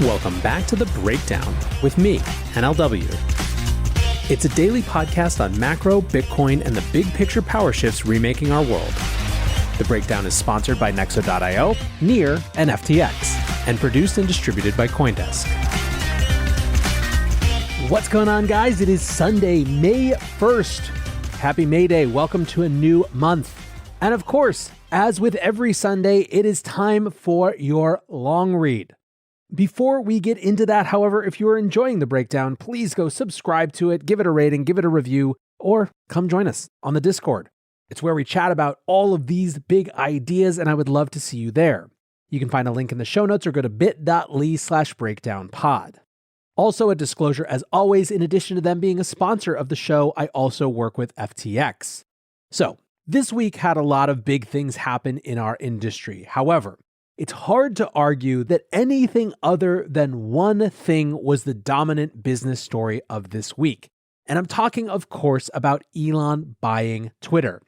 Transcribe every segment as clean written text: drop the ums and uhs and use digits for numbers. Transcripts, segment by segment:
Welcome back to The Breakdown with me, NLW. It's a daily podcast on macro, Bitcoin, and the big picture power shifts remaking our world. The Breakdown is sponsored by Nexo.io, Near, and FTX, and produced and distributed by CoinDesk. What's going on, guys? It is Sunday, May 1st. Happy May Day. Welcome to a new month. And of course, as with every Sunday, it is time for your long read. Before we get into that, however, if you are enjoying The Breakdown, please go subscribe to it, give it a rating, give it a review, or come join us on the Discord. It's where we chat about all of these big ideas, and I would love to see you there. You can find a link in the show notes or go to bit.ly/breakdownpod. Also, a disclosure, as always, in addition to them being a sponsor of the show, I also work with FTX. So, this week had a lot of big things happen in our industry. However, it's hard to argue that anything other than one thing was the dominant business story of this week. And I'm talking, of course, about Elon buying Twitter.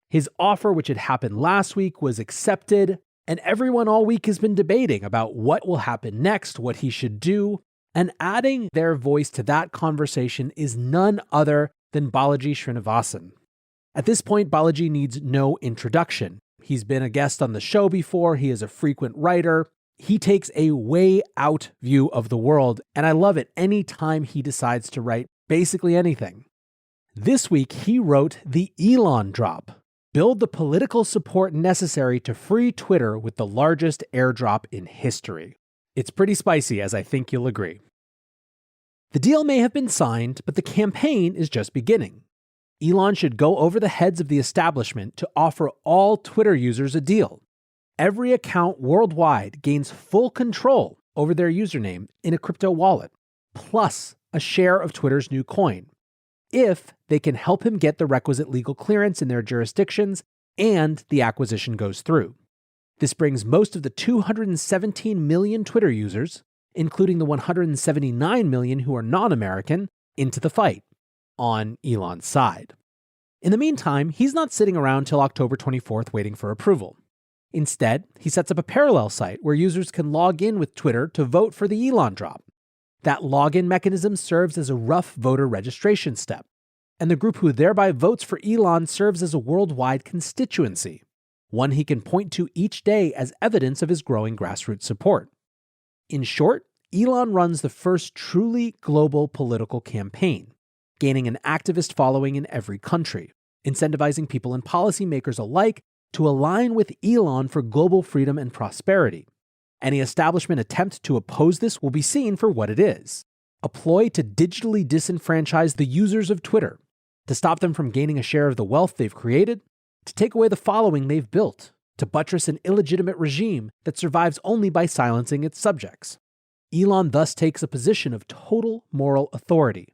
His offer, which had happened last week, was accepted, and everyone all week has been debating about what will happen next, what he should do, and adding their voice to that conversation is none other than Balaji Srinivasan. At this point, Balaji needs no introduction. He's been a guest on the show before. He is a frequent writer. He takes a way out view of the world, and I love it any time he decides to write basically anything. This week, he wrote the Elondrop, build the political support necessary to free Twitter with the largest airdrop in history. It's pretty spicy, as I think you'll agree. The deal may have been signed, but the campaign is just beginning. Elon should go over the heads of the establishment to offer all Twitter users a deal. Every account worldwide gains full control over their username in a crypto wallet, plus a share of Twitter's new coin, if they can help him get the requisite legal clearance in their jurisdictions and the acquisition goes through. This brings most of the 217 million Twitter users, including the 179 million who are non-American, into the fight on Elon's side. In the meantime, he's not sitting around till October 24th waiting for approval. Instead, he sets up a parallel site where users can log in with Twitter to vote for the Elondrop. That login mechanism serves as a rough voter registration step, and the group who thereby votes for Elon serves as a worldwide constituency, one he can point to each day as evidence of his growing grassroots support. In short, Elon runs the first truly global political campaign, gaining an activist following in every country, incentivizing people and policymakers alike to align with Elon for global freedom and prosperity. Any establishment attempt to oppose this will be seen for what it is: a ploy to digitally disenfranchise the users of Twitter, to stop them from gaining a share of the wealth they've created, to take away the following they've built, to buttress an illegitimate regime that survives only by silencing its subjects. Elon thus takes a position of total moral authority.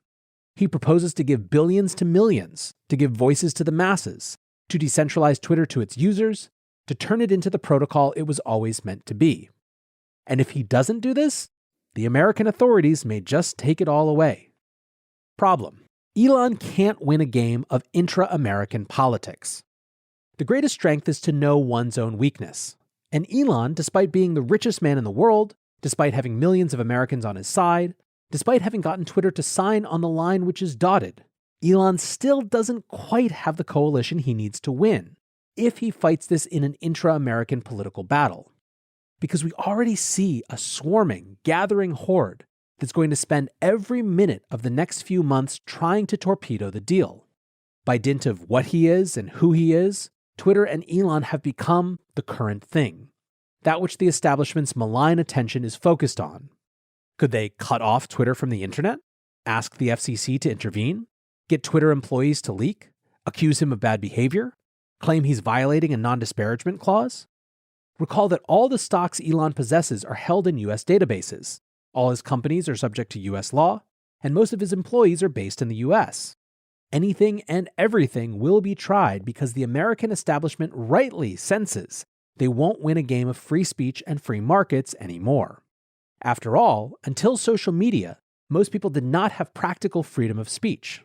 He proposes to give billions to millions, to give voices to the masses, to decentralize Twitter to its users, to turn it into the protocol it was always meant to be. And if he doesn't do this, the American authorities may just take it all away. Problem: Elon can't win a game of intra-American politics. The greatest strength is to know one's own weakness. And Elon, despite being the richest man in the world, despite having millions of Americans on his side, despite having gotten Twitter to sign on the line which is dotted, Elon still doesn't quite have the coalition he needs to win if he fights this in an intra-American political battle. Because we already see a swarming, gathering horde that's going to spend every minute of the next few months trying to torpedo the deal. By dint of what he is and who he is, Twitter and Elon have become the current thing, that which the establishment's malign attention is focused on. Could they cut off Twitter from the internet? Ask the FCC to intervene? Get Twitter employees to leak? Accuse him of bad behavior? Claim he's violating a non-disparagement clause? Recall that all the stocks Elon possesses are held in US databases. All his companies are subject to US law, and most of his employees are based in the US. Anything and everything will be tried because the American establishment rightly senses they won't win a game of free speech and free markets anymore. After all, until social media, most people did not have practical freedom of speech.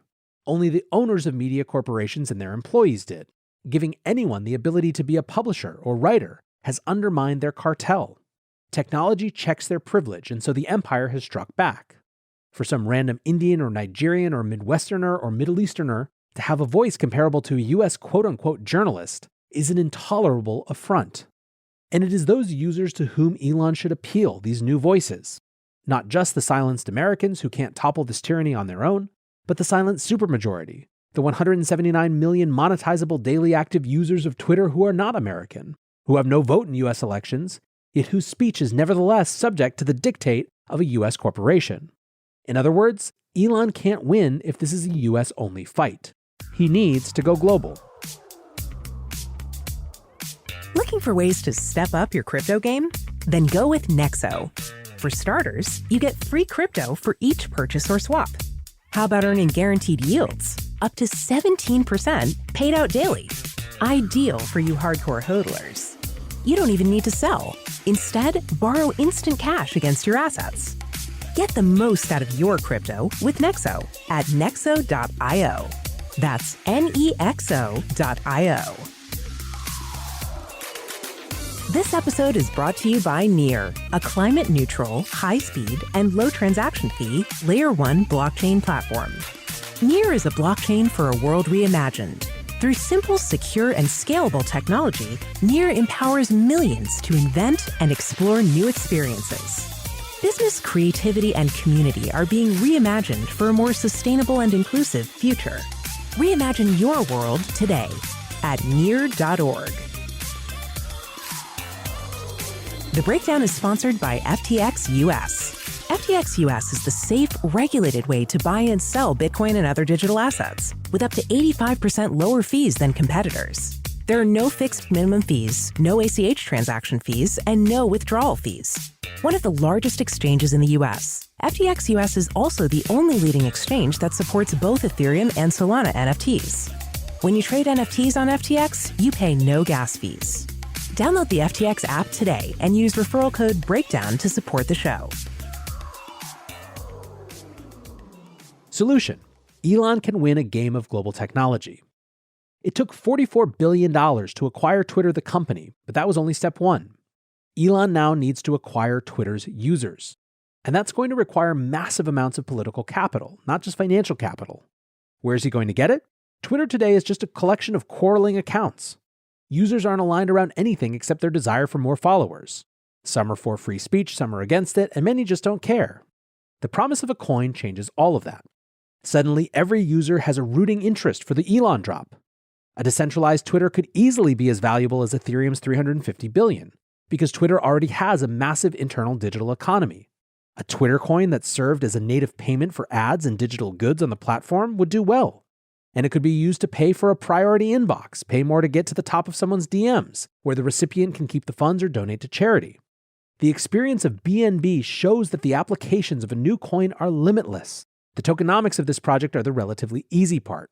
Only the owners of media corporations and their employees did. Giving anyone the ability to be a publisher or writer has undermined their cartel. Technology checks their privilege, and so the empire has struck back. For some random Indian or Nigerian or Midwesterner or Middle Easterner to have a voice comparable to a US quote-unquote journalist is an intolerable affront. And it is those users to whom Elon should appeal, these new voices. Not just the silenced Americans who can't topple this tyranny on their own, but the silent supermajority, the 179 million monetizable daily active users of Twitter who are not American, who have no vote in US elections, yet whose speech is nevertheless subject to the dictate of a US corporation. In other words, Elon can't win if this is a US-only fight. He needs to go global. Looking for ways to step up your crypto game? Then go with Nexo. For starters, you get free crypto for each purchase or swap. How about earning guaranteed yields? Up to 17% paid out daily. Ideal for you hardcore hodlers. You don't even need to sell. Instead, borrow instant cash against your assets. Get the most out of your crypto with Nexo at nexo.io. That's nexo.io. This episode is brought to you by Near, a climate-neutral, high-speed, and low transaction fee Layer 1 blockchain platform. Near is a blockchain for a world reimagined. Through simple, secure, and scalable technology, Near empowers millions to invent and explore new experiences. Business creativity and community are being reimagined for a more sustainable and inclusive future. Reimagine your world today at near.org. The breakdown is sponsored by FTX US. FTX US is the safe, regulated way to buy and sell Bitcoin and other digital assets, with up to 85% lower fees than competitors. There are no fixed minimum fees, no ACH transaction fees, and no withdrawal fees. One of the largest exchanges in the US, FTX US is also the only leading exchange that supports both Ethereum and Solana NFTs. When you trade NFTs on FTX, you pay no gas fees. Download the FTX app today and use referral code BREAKDOWN to support the show. Solution: Elon can win a game of global technology. It took $44 billion to acquire Twitter, the company, but that was only step one. Elon now needs to acquire Twitter's users. And that's going to require massive amounts of political capital, not just financial capital. Where is he going to get it? Twitter today is just a collection of quarreling accounts. Users aren't aligned around anything except their desire for more followers. Some are for free speech, some are against it, and many just don't care. The promise of a coin changes all of that. Suddenly, every user has a rooting interest for the Elondrop. A decentralized Twitter could easily be as valuable as Ethereum's $350 billion, because Twitter already has a massive internal digital economy. A Twitter coin that served as a native payment for ads and digital goods on the platform would do well. And it could be used to pay for a priority inbox, pay more to get to the top of someone's DMs, where the recipient can keep the funds or donate to charity. The experience of BNB shows that the applications of a new coin are limitless. The tokenomics of this project are the relatively easy part.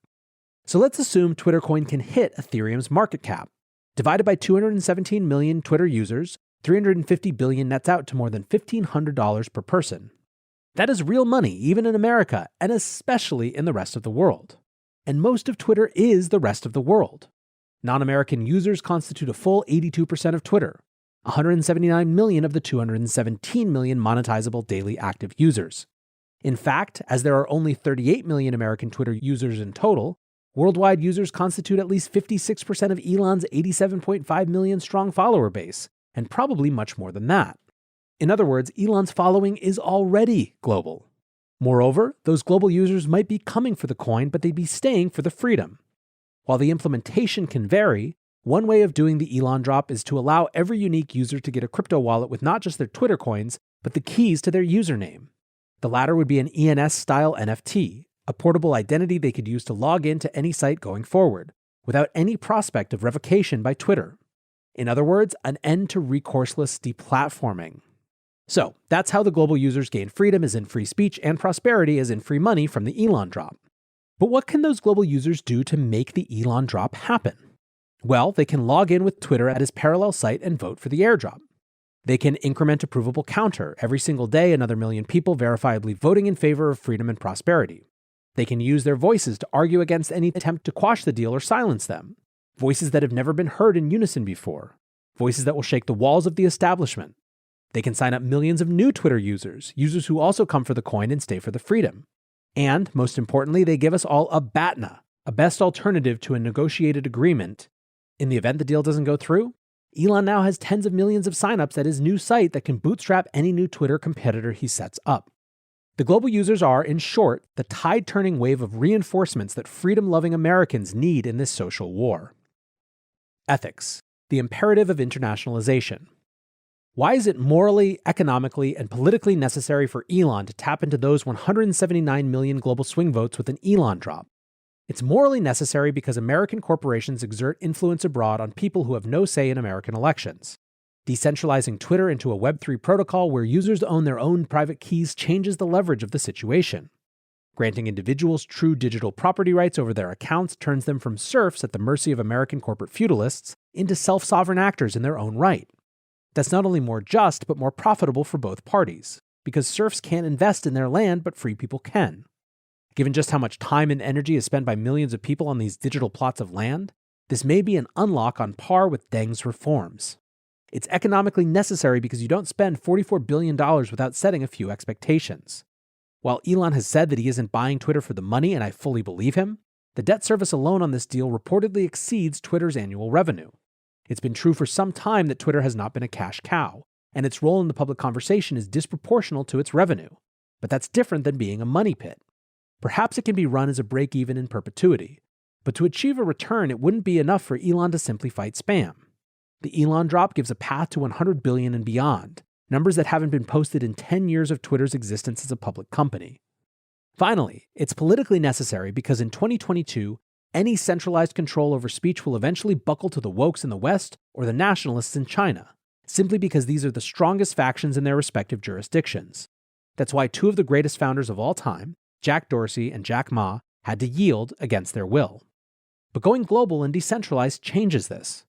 So let's assume Twitter coin can hit Ethereum's market cap. Divided by 217 million Twitter users, $350 billion nets out to more than $1,500 per person. That is real money, even in America, and especially in the rest of the world. And most of Twitter is the rest of the world. Non-American users constitute a full 82% of Twitter, 179 million of the 217 million monetizable daily active users. In fact, as there are only 38 million American Twitter users in total, worldwide users constitute at least 56% of Elon's 87.5 million strong follower base, and probably much more than that. In other words, Elon's following is already global. Moreover, those global users might be coming for the coin, but they'd be staying for the freedom. While the implementation can vary, one way of doing the Elondrop is to allow every unique user to get a crypto wallet with not just their Twitter coins, but the keys to their username. The latter would be an ENS-style NFT, a portable identity they could use to log in to any site going forward, without any prospect of revocation by Twitter. In other words, an end to recourseless deplatforming. So, that's how the global users gain freedom, as in free speech, and prosperity, as in free money from the Elondrop. But what can those global users do to make the Elondrop happen? Well, they can log in with Twitter at his parallel site and vote for the airdrop. They can increment a provable counter, every single day another million people verifiably voting in favor of freedom and prosperity. They can use their voices to argue against any attempt to quash the deal or silence them. Voices that have never been heard in unison before. Voices that will shake the walls of the establishment. They can sign up millions of new Twitter users who also come for the coin and stay for the freedom. And, most importantly, they give us all a BATNA, a best alternative to a negotiated agreement. In the event the deal doesn't go through, Elon now has tens of millions of signups at his new site that can bootstrap any new Twitter competitor he sets up. The global users are, in short, the tide-turning wave of reinforcements that freedom-loving Americans need in this social war. Ethics, the imperative of internationalization. Why is it morally, economically, and politically necessary for Elon to tap into those 179 million global swing votes with an Elondrop? It's morally necessary because American corporations exert influence abroad on people who have no say in American elections. Decentralizing Twitter into a Web3 protocol where users own their own private keys changes the leverage of the situation. Granting individuals true digital property rights over their accounts turns them from serfs at the mercy of American corporate feudalists into self-sovereign actors in their own right. That's not only more just, but more profitable for both parties, because serfs can't invest in their land, but free people can. Given just how much time and energy is spent by millions of people on these digital plots of land, this may be an unlock on par with Deng's reforms. It's economically necessary because you don't spend $44 billion without setting a few expectations. While Elon has said that he isn't buying Twitter for the money, and I fully believe him, the debt service alone on this deal reportedly exceeds Twitter's annual revenue. It's been true for some time that Twitter has not been a cash cow, and its role in the public conversation is disproportional to its revenue. But that's different than being a money pit. Perhaps it can be run as a break-even in perpetuity, but to achieve a return, it wouldn't be enough for Elon to simply fight spam. The Elondrop gives a path to 100 billion and beyond, numbers that haven't been posted in 10 years of Twitter's existence as a public company. Finally, it's politically necessary because in 2022, any centralized control over speech will eventually buckle to the wokes in the West or the nationalists in China, simply because these are the strongest factions in their respective jurisdictions. That's why two of the greatest founders of all time, Jack Dorsey and Jack Ma, had to yield against their will. But going global and decentralized changes this.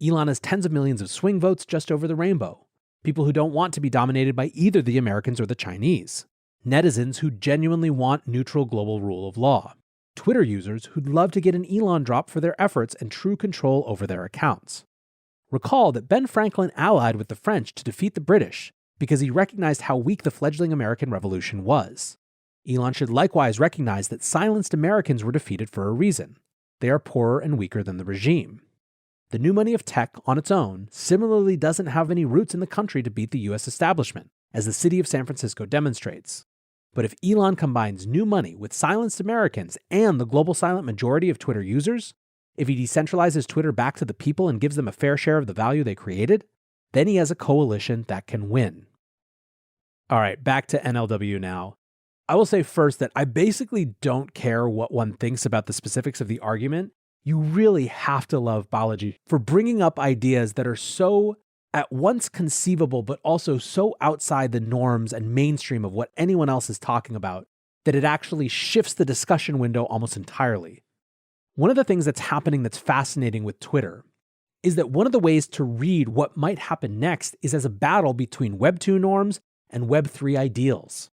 Elon has tens of millions of swing votes just over the rainbow, people who don't want to be dominated by either the Americans or the Chinese, netizens who genuinely want neutral global rule of law, Twitter users who'd love to get an Elondrop for their efforts and true control over their accounts. Recall that Ben Franklin allied with the French to defeat the British because he recognized how weak the fledgling American Revolution was. Elon should likewise recognize that silenced Americans were defeated for a reason. They are poorer and weaker than the regime. The new money of tech, on its own, similarly doesn't have any roots in the country to beat the US establishment, as the city of San Francisco demonstrates. But if Elon combines new money with silenced Americans and the global silent majority of Twitter users, if he decentralizes Twitter back to the people and gives them a fair share of the value they created, then he has a coalition that can win. All right, back to NLW now. I will say first that I basically don't care what one thinks about the specifics of the argument. You really have to love Balaji for bringing up ideas that are so at once conceivable, but also so outside the norms and mainstream of what anyone else is talking about, that it actually shifts the discussion window almost entirely. One of the things that's happening that's fascinating with Twitter is that one of the ways to read what might happen next is as a battle between Web 2 norms and Web 3 ideals.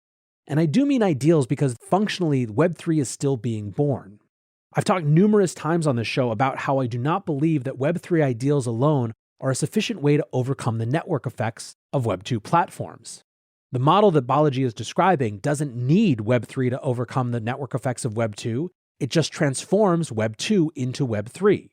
And I do mean ideals because functionally Web 3 is still being born. I've talked numerous times on this show about how I do not believe that Web 3 ideals alone are a sufficient way to overcome the network effects of Web 2 platforms. The model that Balaji is describing doesn't need Web 3 to overcome the network effects of Web 2, it just transforms Web 2 into Web 3.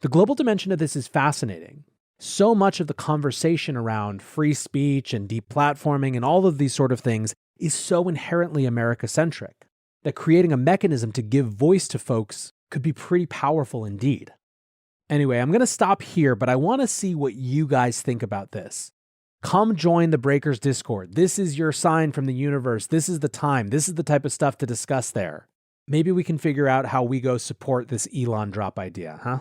The global dimension of this is fascinating. So much of the conversation around free speech and deplatforming and all of these sort of things is so inherently America-centric that creating a mechanism to give voice to folks could be pretty powerful indeed. Anyway, I'm going to stop here, but I want to see what you guys think about this. Come join the Breakers Discord. This is your sign from the universe. This is the time. This is the type of stuff to discuss there. Maybe we can figure out how we go support this Elondrop idea, huh?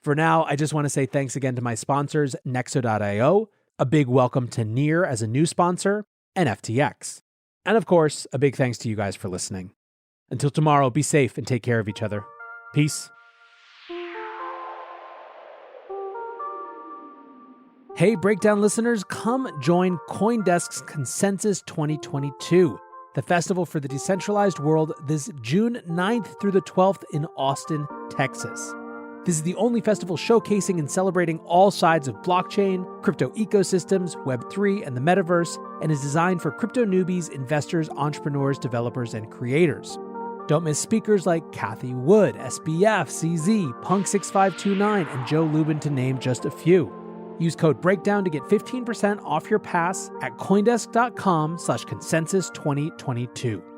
For now, I just want to say thanks again to my sponsors, Nexo.io, a big welcome to Near as a new sponsor, and FTX. And of course, a big thanks to you guys for listening. Until tomorrow, be safe and take care of each other. Peace. Hey, Breakdown listeners, come join CoinDesk's Consensus 2022, the festival for the decentralized world, this June 9th through the 12th in Austin, Texas. This is the only festival showcasing and celebrating all sides of blockchain, crypto ecosystems, Web3, and the metaverse, and is designed for crypto newbies, investors, entrepreneurs, developers, and creators. Don't miss speakers like Kathy Wood, SBF, CZ, Punk6529, and Joe Lubin, to name just a few. Use code BREAKDOWN to get 15% off your pass at Coindesk.com/consensus2022.